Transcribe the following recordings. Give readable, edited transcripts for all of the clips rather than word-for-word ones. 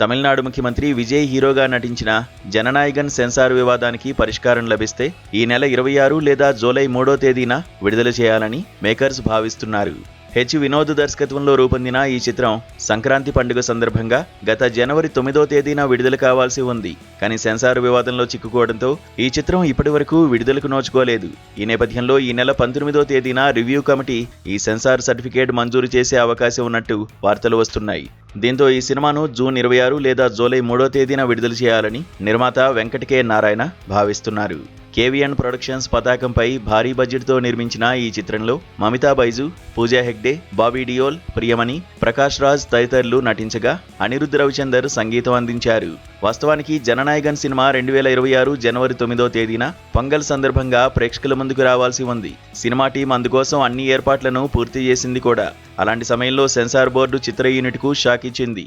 తమిళనాడు ముఖ్యమంత్రి విజయ్ హీరోగా నటించిన జననాయగన్ సెన్సార్ వివాదానికి పరిష్కారం లభిస్తే ఈ నెల 26 లేదా జూలై 3వ తేదీన విడుదల చేయాలని మేకర్స్ భావిస్తున్నారు. వినోద్ దర్శకత్వంలో రూపొందిన ఈ చిత్రం సంక్రాంతి పండుగ సందర్భంగా గత జనవరి 9వ తేదీన విడుదల కావాల్సి ఉంది. కానీ సెన్సార్ వివాదంలో చిక్కుకోవడంతో ఈ చిత్రం ఇప్పటివరకు విడుదలకు నోచుకోలేదు. ఈ నేపథ్యంలో ఈ నెల 19వ తేదీన రివ్యూ కమిటీ ఈ సెన్సార్ సర్టిఫికేట్ మంజూరు చేసే అవకాశం ఉన్నట్టు వార్తలు వస్తున్నాయి. దీంతో ఈ సినిమాను జూన్ 26 లేదా జూలై 3వ తేదీన విడుదల చేయాలని నిర్మాత వెంకట్ కె నారాయణ భావిస్తున్నారు. కేవీఎన్ ప్రొడక్షన్స్ పతాకంపై భారీ బడ్జెట్తో నిర్మించిన ఈ చిత్రంలో మమితా బైజు, పూజా హెగ్డే, బాబీ డియోల్, ప్రియమణి, ప్రకాష్ రాజ్ తదితరులు నటించగా అనిరుద్ధ్ రవిచందర్ సంగీతం అందించారు. వాస్తవానికి జననాయగన్ సినిమా 2026 జనవరి 9వ తేదీన పొంగల్ సందర్భంగా ప్రేక్షకుల ముందుకు రావాల్సి ఉంది. సినిమా టీం అందుకోసం అన్ని ఏర్పాట్లను పూర్తి చేసింది కూడా. అలాంటి సమయంలో సెన్సార్ బోర్డు చిత్ర యూనిట్కు షాక్ ఇచ్చింది.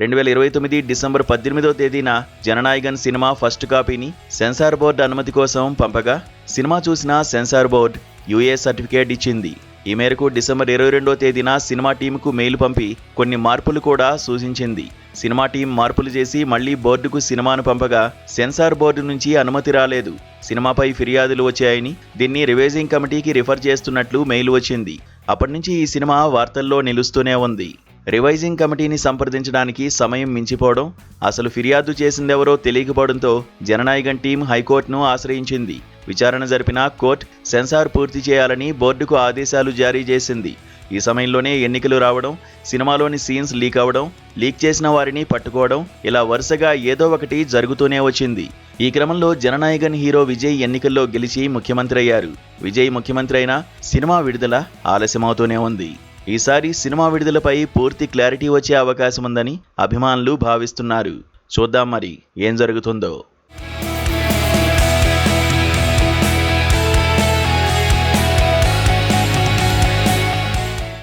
2029 డిసెంబర్ 18వ తేదీన జననాయగన్ సినిమా ఫస్ట్ కాపీని సెన్సార్ బోర్డు అనుమతి కోసం పంపగా సినిమా చూసిన సెన్సార్ బోర్డు యూఏ సర్టిఫికేట్ ఇచ్చింది. ఈ మేరకు డిసెంబర్ 22వ తేదీన సినిమా టీంకు మెయిల్ పంపి కొన్ని మార్పులు కూడా సూచించింది. సినిమా టీం మార్పులు చేసి మళ్లీ బోర్డుకు సినిమాను పంపగా సెన్సార్ బోర్డు నుంచి అనుమతి రాలేదు. సినిమాపై ఫిర్యాదులు వచ్చాయని దీన్ని రివైజింగ్ కమిటీకి రిఫర్ చేస్తున్నట్లు మెయిల్ వచ్చింది. అప్పటి నుంచి ఈ సినిమా వార్తల్లో నిలుస్తూనే ఉంది. రివైజింగ్ కమిటీని సంప్రదించడానికి సమయం మించిపోవడం, అసలు ఫిర్యాదు చేసిందెవరో తెలియకపోవడంతో జననాయగన్ టీం హైకోర్టును ఆశ్రయించింది. విచారణ జరిపిన కోర్టు సెన్సార్ పూర్తి చేయాలని బోర్డుకు ఆదేశాలు జారీ చేసింది. ఈ సమయంలోనే ఎన్నికలు రావడం, సినిమాలోని సీన్స్ లీక్ అవడం, లీక్ చేసిన వారిని పట్టుకోవడం, ఇలా వరుసగా ఏదో ఒకటి జరుగుతూనే వచ్చింది. ఈ క్రమంలో జననాయగన్ హీరో విజయ్ ఎన్నికల్లో గెలిచి ముఖ్యమంత్రి అయ్యారు. విజయ్ ముఖ్యమంత్రి అయినా సినిమా విడుదల ఆలస్యమవుతూనే ఉంది. ఈసారి సినిమా విడుదలపై పూర్తి క్లారిటీ వచ్చే అవకాశం ఉందని అభిమానులు భావిస్తున్నారు. చూద్దాం మరి ఏం జరుగుతుందో.